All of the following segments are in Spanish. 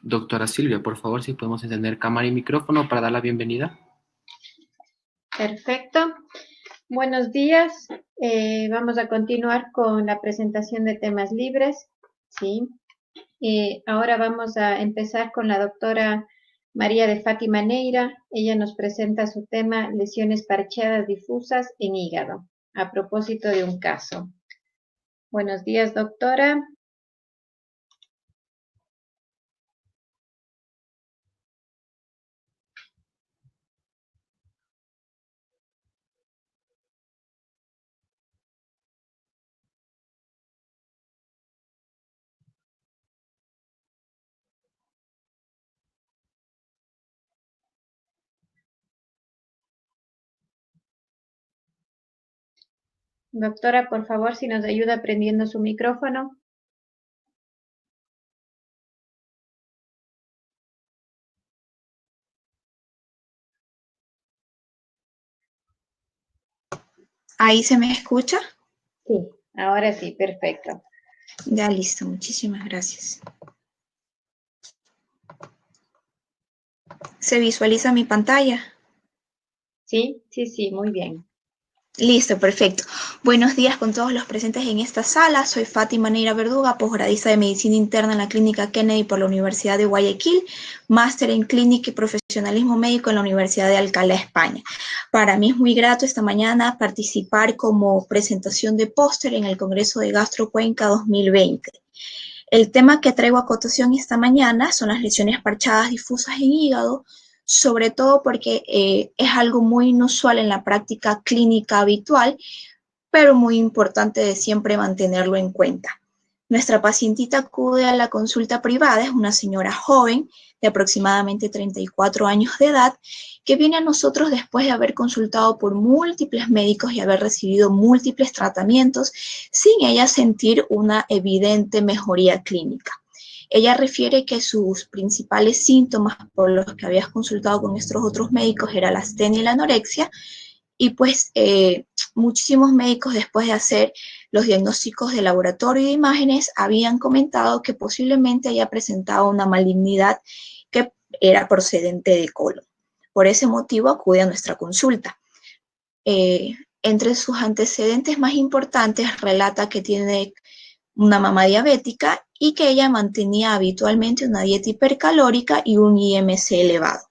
Doctora Silvia, por favor, si podemos encender cámara y micrófono para dar la bienvenida. Perfecto. Buenos días. Vamos a continuar con la presentación de temas libres. ¿Sí? Ahora vamos a empezar con la doctora María de Fátima Neira. Ella nos presenta su tema lesiones parcheadas difusas en hígado, a propósito de un caso. Buenos días, doctora. Doctora, por favor, si nos ayuda prendiendo su micrófono. ¿Ahí se me escucha? Sí, ahora sí, perfecto. Ya listo, muchísimas gracias. ¿Se visualiza mi pantalla? Sí, muy bien. Listo, perfecto. Buenos días con todos los presentes en esta sala. Soy Fátima Neira Verduga, posgradista de Medicina Interna en la Clínica Kennedy por la Universidad de Guayaquil, máster en Clínica y Profesionalismo Médico en la Universidad de Alcalá, España. Para mí es muy grato esta mañana participar como presentación de póster en el Congreso de Gastro Cuenca 2020. El tema que traigo a cotación esta mañana son las lesiones parchadas difusas en hígado, sobre todo porque es algo muy inusual en la práctica clínica habitual, pero muy importante de siempre mantenerlo en cuenta. Nuestra pacientita acude a la consulta privada, es una señora joven de aproximadamente 34 años de edad, que viene a nosotros después de haber consultado por múltiples médicos y haber recibido múltiples tratamientos sin ella sentir una evidente mejoría clínica. Ella refiere que sus principales síntomas por los que había consultado con nuestros otros médicos era la astenia y la anorexia, y pues muchísimos médicos después de hacer los diagnósticos de laboratorio y de imágenes habían comentado que posiblemente ella presentaba una malignidad que era procedente de colon. Por ese motivo acude a nuestra consulta. Entre sus antecedentes más importantes relata que tiene una mamá diabética y que ella mantenía habitualmente una dieta hipercalórica y un IMC elevado.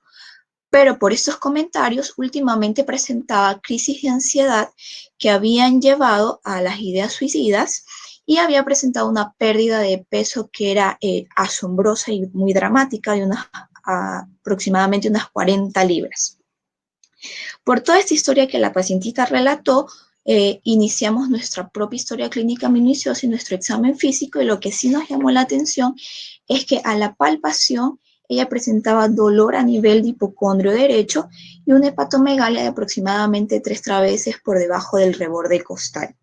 Pero por estos comentarios últimamente presentaba crisis de ansiedad que habían llevado a las ideas suicidas y había presentado una pérdida de peso que era asombrosa y muy dramática de aproximadamente unas 40 libras. Por toda esta historia que la pacientita relató, iniciamos nuestra propia historia clínica minuciosa y nuestro examen físico, y lo que sí nos llamó la atención es que a la palpación ella presentaba dolor a nivel de hipocondrio derecho y una hepatomegalia de aproximadamente 3 veces por debajo del reborde costal.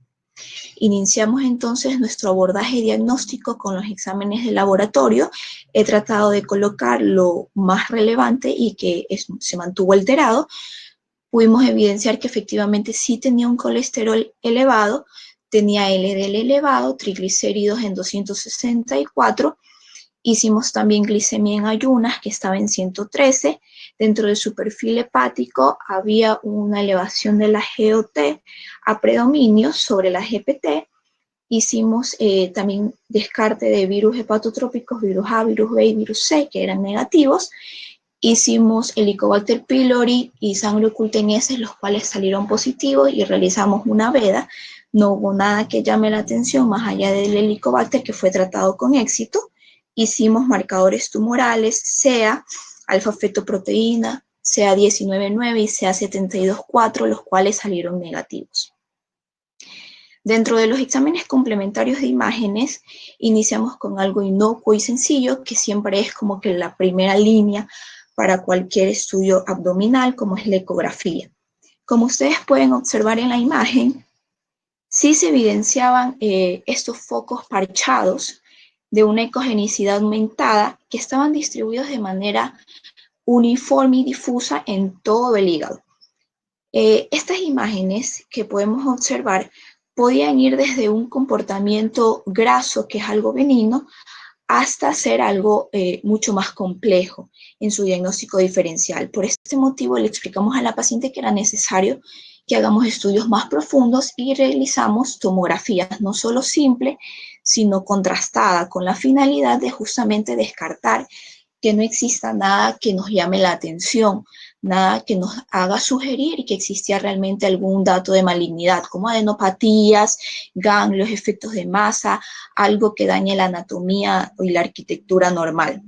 Iniciamos entonces nuestro abordaje diagnóstico con los exámenes de laboratorio. He tratado de colocar lo más relevante y que se mantuvo alterado. Pudimos evidenciar que efectivamente sí tenía un colesterol elevado, tenía LDL elevado, triglicéridos en 264, hicimos también glicemia en ayunas que estaba en 113, dentro de su perfil hepático había una elevación de la GOT a predominio sobre la GPT, hicimos también descarte de virus hepatotrópicos, virus A, virus B y virus C que eran negativos. Hicimos Helicobacter pylori y sangre oculta en heces, los cuales salieron positivos, y realizamos una veda. No hubo nada que llame la atención más allá del Helicobacter, que fue tratado con éxito. Hicimos marcadores tumorales, CEA, alfa-fetoproteína, CA19-9 y CA72-4, los cuales salieron negativos. Dentro de los exámenes complementarios de imágenes, iniciamos con algo inocuo y sencillo, que siempre es como que la primera línea para cualquier estudio abdominal, como es la ecografía. Como ustedes pueden observar en la imagen, sí se evidenciaban estos focos parchados de una ecogenicidad aumentada que estaban distribuidos de manera uniforme y difusa en todo el hígado. Estas imágenes que podemos observar podían ir desde un comportamiento graso, que es algo benigno, hasta hacer algo mucho más complejo en su diagnóstico diferencial. Por este motivo le explicamos a la paciente que era necesario que hagamos estudios más profundos y realizamos tomografías, no solo simple, sino contrastada, con la finalidad de justamente descartar que no exista nada que nos llame la atención, nada que nos haga sugerir que existía realmente algún dato de malignidad, como adenopatías, ganglios, efectos de masa, algo que dañe la anatomía y la arquitectura normal.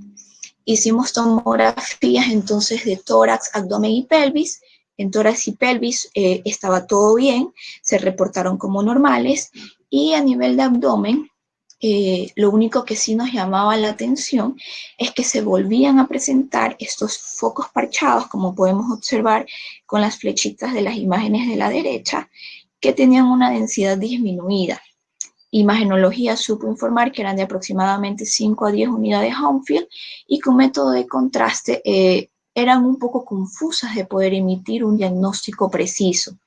Hicimos tomografías entonces de tórax, abdomen y pelvis. En tórax y pelvis estaba todo bien, se reportaron como normales, y a nivel de abdomen, lo único que sí nos llamaba la atención es que se volvían a presentar estos focos parchados, como podemos observar con las flechitas de las imágenes de la derecha, que tenían una densidad disminuida. Imagenología supo informar que eran de aproximadamente 5 a 10 unidades Hounsfield y con método de contraste eran un poco confusas de poder emitir un diagnóstico preciso.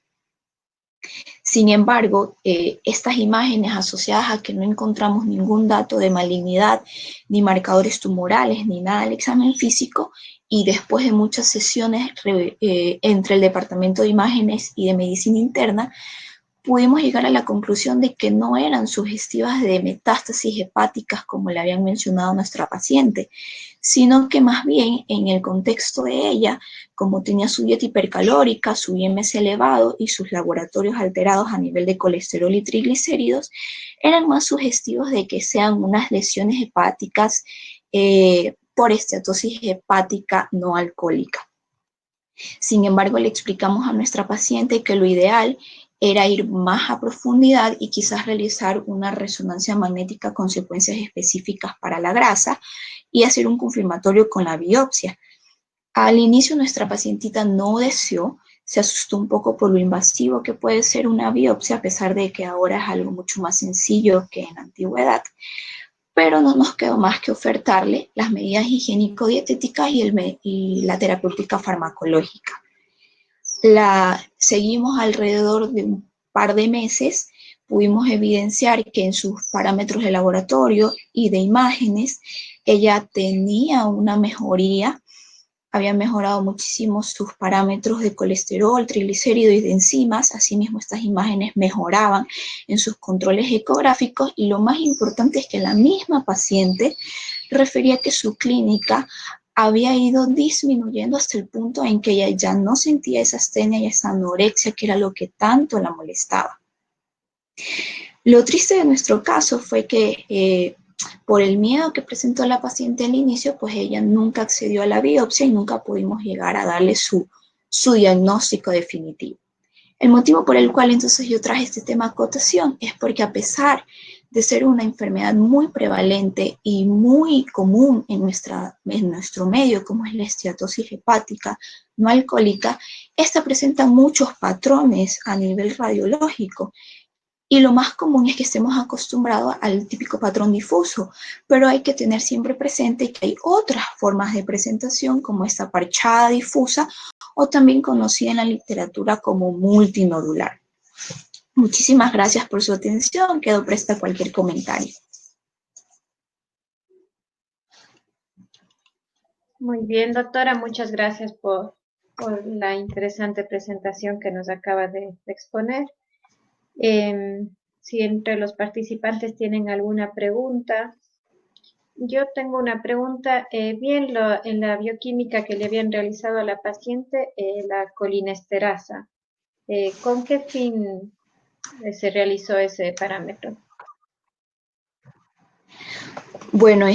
Sin embargo, estas imágenes asociadas a que no encontramos ningún dato de malignidad, ni marcadores tumorales, ni nada del examen físico, y después de muchas sesiones entre el Departamento de Imágenes y de Medicina Interna, pudimos llegar a la conclusión de que no eran sugestivas de metástasis hepáticas como le habían mencionado a nuestra paciente, sino que más bien en el contexto de ella, como tenía su dieta hipercalórica, su IMC elevado y sus laboratorios alterados a nivel de colesterol y triglicéridos, eran más sugestivos de que sean unas lesiones hepáticas por esteatosis hepática no alcohólica. Sin embargo, le explicamos a nuestra paciente que lo ideal era ir más a profundidad y quizás realizar una resonancia magnética con secuencias específicas para la grasa y hacer un confirmatorio con la biopsia. Al inicio nuestra pacientita no deseó, se asustó un poco por lo invasivo que puede ser una biopsia, a pesar de que ahora es algo mucho más sencillo que en la antigüedad, pero no nos quedó más que ofertarle las medidas higiénico-dietéticas y la terapéutica farmacológica. La seguimos alrededor de un par de meses, pudimos evidenciar que en sus parámetros de laboratorio y de imágenes, ella tenía una mejoría, había mejorado muchísimo sus parámetros de colesterol, triglicéridos y de enzimas. Asimismo, estas imágenes mejoraban en sus controles ecográficos, y lo más importante es que la misma paciente refería que su clínica había ido disminuyendo hasta el punto en que ella ya no sentía esa astenia y esa anorexia, que era lo que tanto la molestaba. Lo triste de nuestro caso fue que por el miedo que presentó la paciente al inicio, pues ella nunca accedió a la biopsia y nunca pudimos llegar a darle su diagnóstico definitivo. El motivo por el cual entonces yo traje este tema a cotación es porque, a pesar de ser una enfermedad muy prevalente y muy común en nuestro medio, como es la esteatosis hepática no alcohólica, esta presenta muchos patrones a nivel radiológico. Y lo más común es que estemos acostumbrados al típico patrón difuso, pero hay que tener siempre presente que hay otras formas de presentación, como esta parchada difusa, o también conocida en la literatura como multinodular. Muchísimas gracias por su atención. Quedo presta a cualquier comentario. Muy bien, doctora, muchas gracias por la interesante presentación que nos acaba de exponer. Si entre los participantes tienen alguna pregunta. Yo tengo una pregunta. En la bioquímica que le habían realizado a la paciente, la colinesterasa, ¿con qué fin se realizó ese parámetro? Bueno,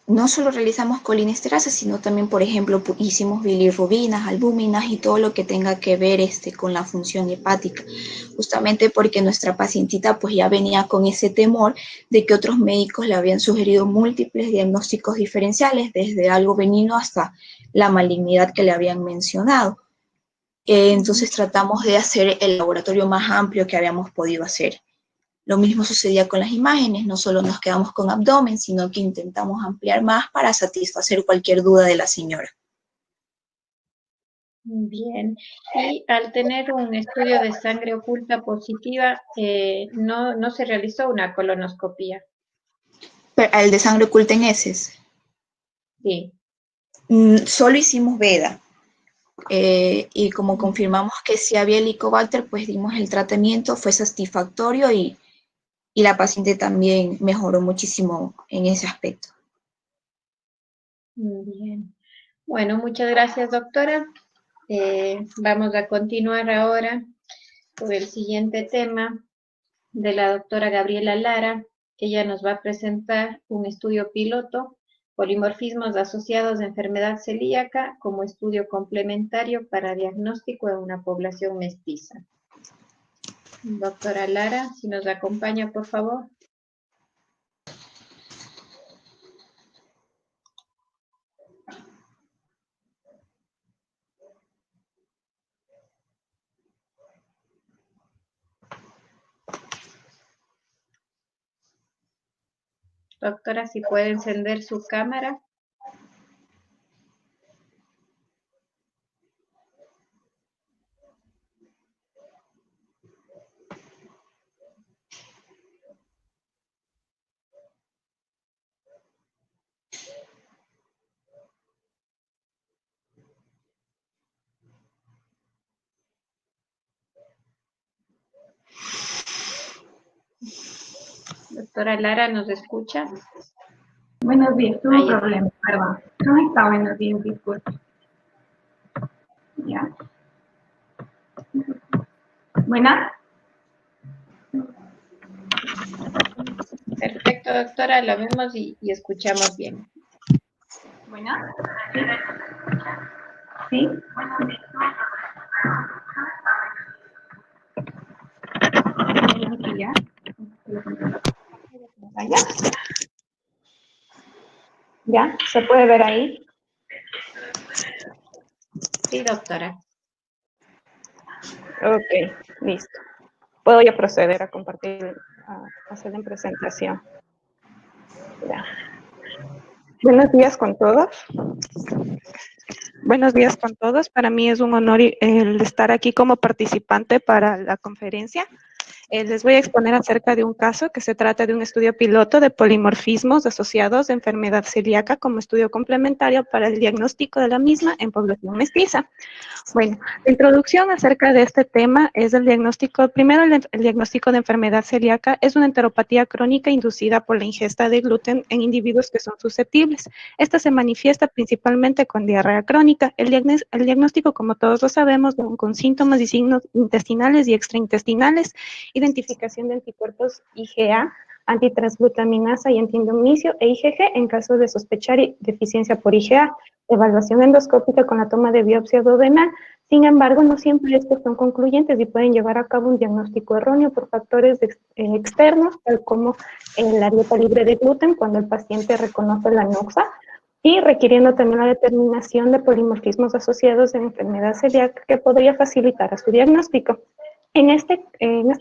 no solo realizamos colinesterasa, sino también, por ejemplo, hicimos bilirrubinas, albúminas y todo lo que tenga que ver con la función hepática, justamente porque nuestra pacientita pues ya venía con ese temor de que otros médicos le habían sugerido múltiples diagnósticos diferenciales, desde algo benigno hasta la malignidad que le habían mencionado. Entonces tratamos de hacer el laboratorio más amplio que habíamos podido hacer. Lo mismo sucedía con las imágenes, no solo nos quedamos con abdomen, sino que intentamos ampliar más para satisfacer cualquier duda de la señora. Bien, y al tener un estudio de sangre oculta positiva, no se realizó una colonoscopía. al de sangre oculta en heces. Sí. Solo hicimos veda. Y como confirmamos que sí había Helicobacter, pues dimos el tratamiento, fue satisfactorio y la paciente también mejoró muchísimo en ese aspecto. Bien. Bueno, muchas gracias, doctora. Vamos a continuar ahora con el siguiente tema de la doctora Gabriela Lara. Ella nos va a presentar un estudio piloto, polimorfismos asociados a enfermedad celíaca como estudio complementario para diagnóstico en una población mestiza. Doctora Lara, si nos acompaña, por favor. Doctora, si puede encender su cámara. Doctora Lara, ¿nos escucha? Buenos días, tuve un Ahí está. problema, perdón. ¿Cómo está? Buenos días, disculpe. Ya. ¿Buena? Perfecto, doctora, la vemos y escuchamos bien. ¿Buena? ¿Sí? Aquí ya. ¿Ya? ¿Ya? ¿Se puede ver ahí? Sí, doctora. Ok, listo. Puedo ya proceder a compartir, a hacer la presentación. Ya. Buenos días con todos. Buenos días con todos. Para mí es un honor el estar aquí como participante para la conferencia. Les voy a exponer acerca de un caso que se trata de un estudio piloto de polimorfismos asociados a enfermedad celíaca como estudio complementario para el diagnóstico de la misma en población mestiza. Bueno, la introducción acerca de este tema es el diagnóstico. Primero, el diagnóstico de enfermedad celíaca es una enteropatía crónica inducida por la ingesta de gluten en individuos que son susceptibles. Esta se manifiesta principalmente con diarrea crónica. El diagnóstico, como todos lo sabemos, con síntomas y signos intestinales y extraintestinales, identificación de anticuerpos IgA, antitransglutaminasa y antiendomicio e IgG en caso de sospechar deficiencia por IgA, evaluación endoscópica con la toma de biopsia duodenal. Sin embargo, no siempre estos son concluyentes y pueden llevar a cabo un diagnóstico erróneo por factores externos, tal como la dieta libre de gluten, cuando el paciente reconoce la NOXA, y requiriendo también la determinación de polimorfismos asociados a enfermedad celíaca que podría facilitar a su diagnóstico. En este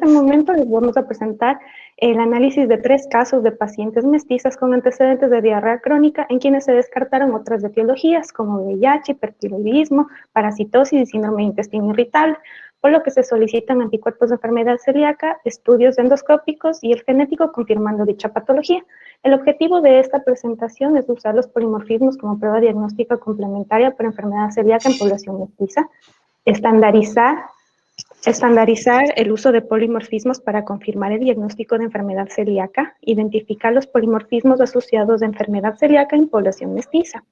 momento les vamos a presentar el análisis de 3 casos de pacientes mestizas con antecedentes de diarrea crónica en quienes se descartaron otras etiologías como VIH, hipertiroidismo, parasitosis y síndrome de intestino irritable, por lo que se solicitan anticuerpos de enfermedad celíaca, estudios endoscópicos y el genético confirmando dicha patología. El objetivo de esta presentación es usar los polimorfismos como prueba diagnóstica complementaria para enfermedad celíaca en población mestiza, estandarizar el uso de polimorfismos para confirmar el diagnóstico de enfermedad celíaca, identificar los polimorfismos asociados a enfermedad celíaca en población mestiza.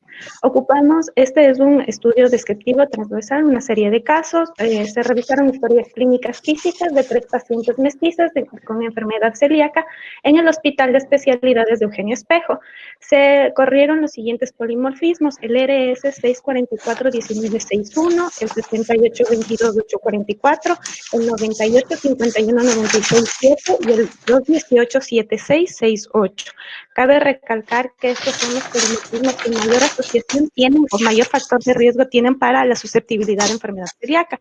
Este es un estudio descriptivo transversal, una serie de casos, se revisaron historias clínicas físicas de 3 pacientes mestizas con enfermedad celíaca en el Hospital de Especialidades de Eugenio Espejo. Se corrieron los siguientes polimorfismos: el RS 644-1961, el 68-22-844, el 98-51-96-7 y el 218-7668. Cabe recalcar que estos son los polimorfismos que mayor asociación tienen o mayor factor de riesgo tienen para la susceptibilidad de enfermedad celíaca.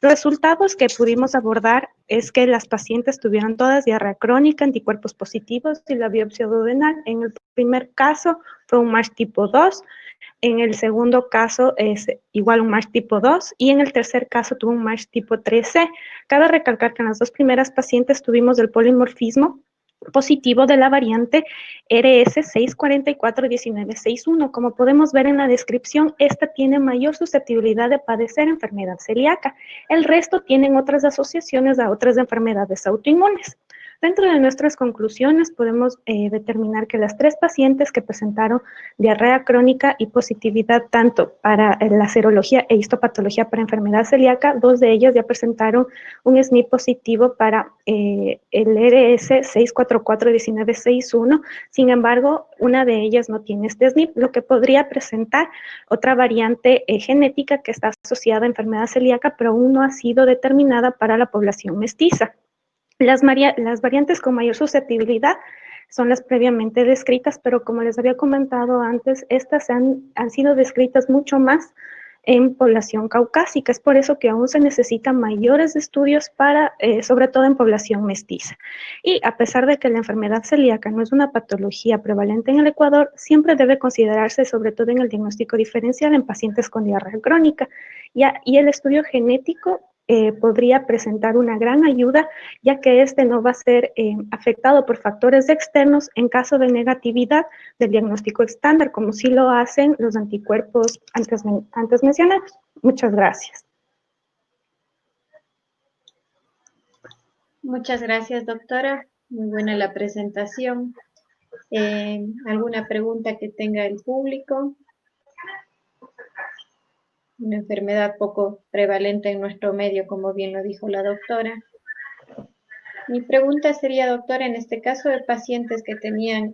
Los resultados que pudimos abordar es que las pacientes tuvieron todas diarrea crónica, anticuerpos positivos y la biopsia duodenal. En el primer caso fue un MASH tipo 2, en el segundo caso es igual un MASH tipo 2 y en el tercer caso tuvo un MASH tipo 3C. Cabe recalcar que en las 2 primeras pacientes tuvimos el polimorfismo positivo de la variante RS6441961. Como podemos ver en la descripción, esta tiene mayor susceptibilidad de padecer enfermedad celíaca. El resto tienen otras asociaciones a otras enfermedades autoinmunes. Dentro de nuestras conclusiones podemos determinar que las 3 pacientes que presentaron diarrea crónica y positividad tanto para la serología e histopatología para enfermedad celíaca, 2 de ellas ya presentaron un SNP positivo para el RS6441961. Sin embargo, una de ellas no tiene este SNP, lo que podría presentar otra variante genética que está asociada a enfermedad celíaca, pero aún no ha sido determinada para la población mestiza. Las variantes con mayor susceptibilidad son las previamente descritas, pero como les había comentado antes, estas han sido descritas mucho más en población caucásica. Es por eso que aún se necesitan mayores estudios para, sobre todo en población mestiza. Y a pesar de que la enfermedad celíaca no es una patología prevalente en el Ecuador, siempre debe considerarse, sobre todo en el diagnóstico diferencial en pacientes con diarrea crónica. Y el estudio genético podría presentar una gran ayuda, ya que este no va a ser afectado por factores externos en caso de negatividad del diagnóstico estándar, como sí lo hacen los anticuerpos antes mencionados. Muchas gracias. Muchas gracias, doctora. Muy buena la presentación. ¿Alguna pregunta que tenga el público? Una enfermedad poco prevalente en nuestro medio, como bien lo dijo la doctora. Mi pregunta sería, doctora, en este caso de pacientes que tenían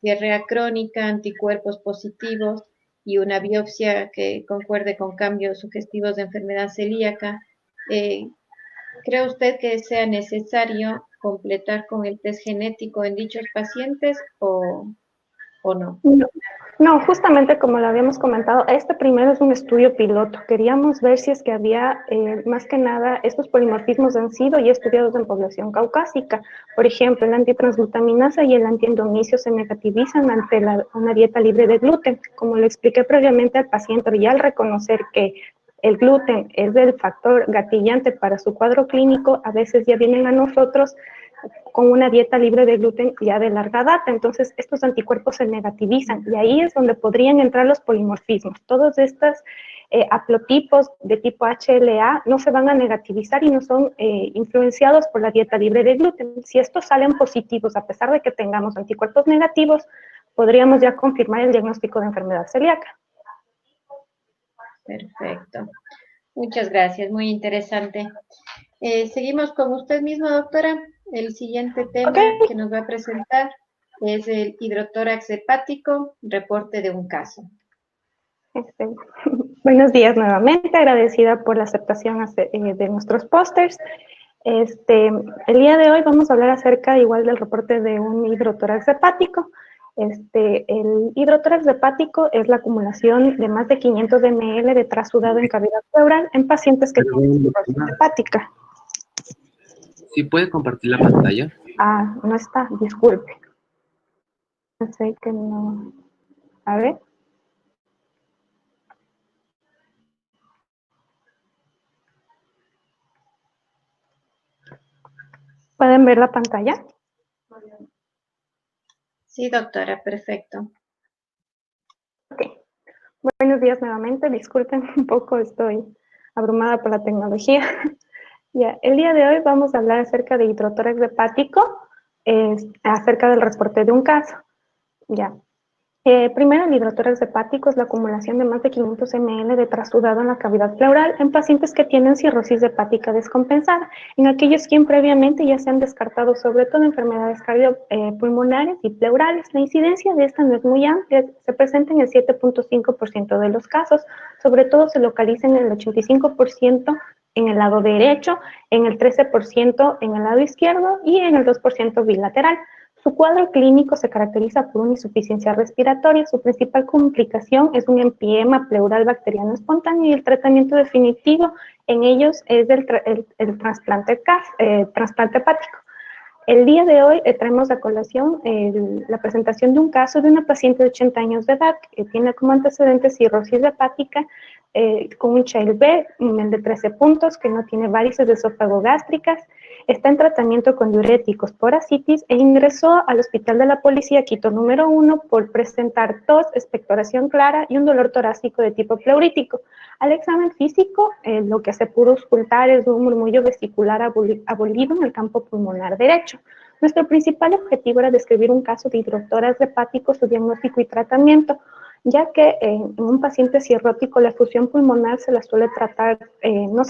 diarrea crónica, anticuerpos positivos y una biopsia que concuerde con cambios sugestivos de enfermedad celíaca, ¿cree usted que sea necesario completar con el test genético en dichos pacientes o no? No, justamente como lo habíamos comentado, este primero es un estudio piloto. Queríamos ver si es que había, más que nada, estos polimorfismos han sido ya estudiados en población caucásica. Por ejemplo, el antitransglutaminasa y el antiendomicrio se negativizan ante una dieta libre de gluten. Como lo expliqué previamente al paciente, y al reconocer que el gluten es el factor gatillante para su cuadro clínico, a veces ya vienen a nosotros con una dieta libre de gluten ya de larga data. Entonces, estos anticuerpos se negativizan y ahí es donde podrían entrar los polimorfismos. Todos estos haplotipos de tipo HLA no se van a negativizar y no son influenciados por la dieta libre de gluten. Si estos salen positivos, a pesar de que tengamos anticuerpos negativos, podríamos ya confirmar el diagnóstico de enfermedad celíaca. Perfecto. Muchas gracias, muy interesante. Seguimos con usted misma, doctora. El siguiente tema que nos va a presentar es el hidrotórax hepático, reporte de un caso. Buenos días nuevamente, agradecida por la aceptación de nuestros pósters. El día de hoy vamos a hablar acerca igual del reporte de un hidrotórax hepático. El hidrotórax hepático es la acumulación de más de 500 ml de tras sudado en cavidad pleural en pacientes que tienen cirrosis hepática. ¿Sí puede compartir la pantalla? No está, disculpe. No sé que no. A ver. ¿Pueden ver la pantalla? Sí, doctora, perfecto. Ok. Buenos días nuevamente. Disculpen un poco, estoy abrumada por la tecnología. Ya, el día de hoy vamos a hablar acerca de hidrotórax hepático, acerca del reporte de un caso. Ya. Primero, el hidrotórax hepático es la acumulación de más de 500 ml de tras sudado en la cavidad pleural en pacientes que tienen cirrosis hepática descompensada, en aquellos quien previamente ya se han descartado sobre todo enfermedades cardiopulmonares y pleurales. La incidencia de esta no es muy amplia, se presenta en el 7.5% de los casos, sobre todo se localiza en el 85% en el lado derecho, en el 13% en el lado izquierdo y en el 2% bilateral. Su cuadro clínico se caracteriza por una insuficiencia respiratoria. Su principal complicación es un empiema pleural bacteriano espontáneo y el tratamiento definitivo en ellos es el trasplante hepático. El día de hoy traemos a colación la presentación de un caso de una paciente de 80 años de edad que tiene como antecedente cirrosis hepática con un Child B, nivel de 13 puntos, que no tiene varices de esófago gástricas, está en tratamiento con diuréticos por ascitis e ingresó al Hospital de la Policía Quito número 1 por presentar tos, expectoración clara y un dolor torácico de tipo pleurítico. Al examen físico, lo que se pudo ocultar es un murmullo vesicular abolido en el campo pulmonar derecho. Nuestro principal objetivo era describir un caso de hidrotórax hepático, su diagnóstico y tratamiento, ya que en un paciente cirrótico la efusión pulmonar no se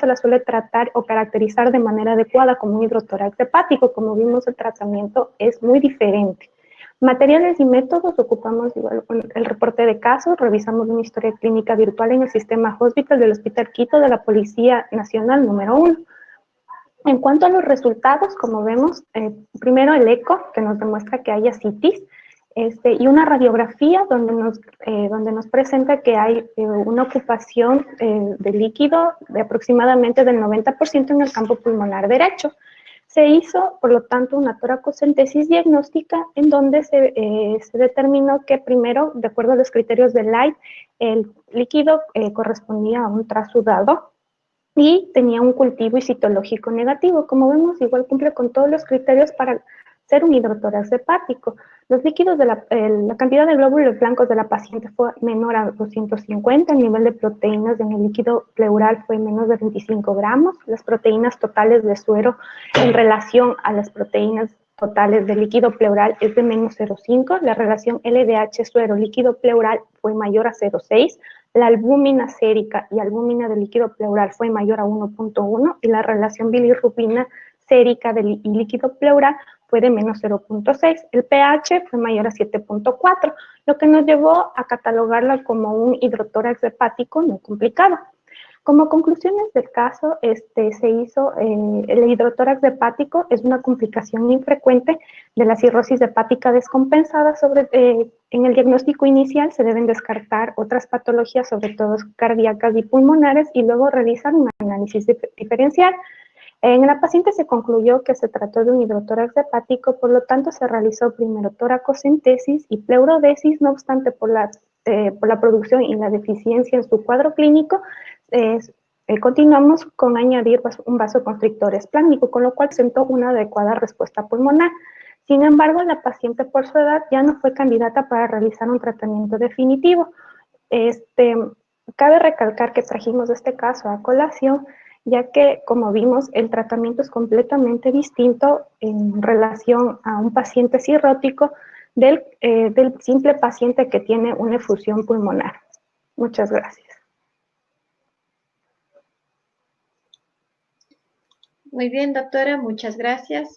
la suele tratar o caracterizar de manera adecuada como un hidrotórax hepático. Como vimos, el tratamiento es muy diferente. Materiales y métodos, ocupamos igual el reporte de casos, revisamos una historia clínica virtual en el sistema Hospital del Hospital Quito de la Policía Nacional número 1. En cuanto a los resultados, como vemos, primero el eco, que nos demuestra que hay ascitis, y una radiografía donde nos presenta que hay una ocupación de líquido de aproximadamente del 90% en el campo pulmonar derecho. Se hizo, por lo tanto, una toracocentesis diagnóstica en donde se determinó que primero, de acuerdo a los criterios de Light, el líquido correspondía a un trasudado y tenía un cultivo citológico negativo. Como vemos, igual cumple con todos los criterios para ser un hidrotórax hepático. Los líquidos la cantidad de glóbulos blancos de la paciente fue menor a 250, el nivel de proteínas en el líquido pleural fue menos de 25 gramos, las proteínas totales de suero en relación a las proteínas totales del líquido pleural es de menos 0,5, la relación LDH suero líquido pleural fue mayor a 0,6, la albúmina sérica y albúmina del líquido pleural fue mayor a 1,1 y la relación bilirrubina sérica y líquido pleural fue de menos 0,6. El pH fue mayor a 7,4, lo que nos llevó a catalogarla como un hidrotórax hepático no complicado. Como conclusiones del caso, se hizo el hidrotórax hepático es una complicación infrecuente de la cirrosis hepática descompensada. En el diagnóstico inicial se deben descartar otras patologías, sobre todo cardíacas y pulmonares, y luego realizar un análisis diferencial. En la paciente se concluyó que se trató de un hidrotórax hepático, por lo tanto se realizó primero toracocentesis y pleurodesis. No obstante, por la producción y la deficiencia en su cuadro clínico, continuamos con añadir un vasoconstrictor esplácnico, con lo cual presentó una adecuada respuesta pulmonar. Sin embargo, la paciente por su edad ya no fue candidata para realizar un tratamiento definitivo. Cabe recalcar que trajimos este caso a colación, ya que, como vimos, el tratamiento es completamente distinto en relación a un paciente cirrótico del simple paciente que tiene una efusión pulmonar. Muchas gracias. Muy bien, doctora, muchas gracias.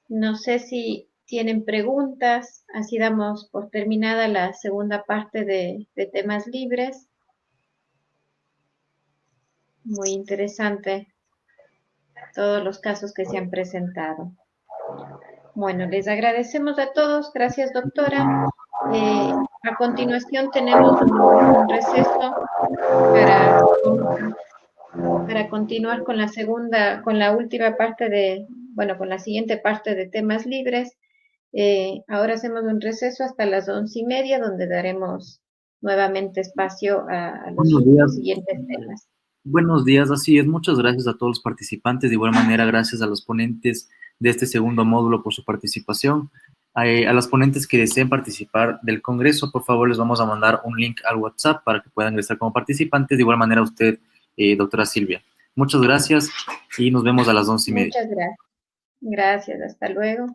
No sé si tienen preguntas, así damos por terminada la segunda parte de temas libres. Muy interesante todos los casos que se han presentado. Bueno, les agradecemos a todos. Gracias, doctora. A continuación tenemos un receso para continuar con la última parte con la siguiente parte de temas libres. Ahora hacemos un receso hasta las 11:30, donde daremos nuevamente espacio a los siguientes temas. Buenos días, así es. Muchas gracias a todos los participantes. De igual manera, gracias a los ponentes de este segundo módulo por su participación. A las ponentes que deseen participar del Congreso, por favor, les vamos a mandar un link al WhatsApp para que puedan ingresar como participantes. De igual manera, usted, doctora Silvia. Muchas gracias y nos vemos a las 11:30. Muchas gracias. Gracias, hasta luego.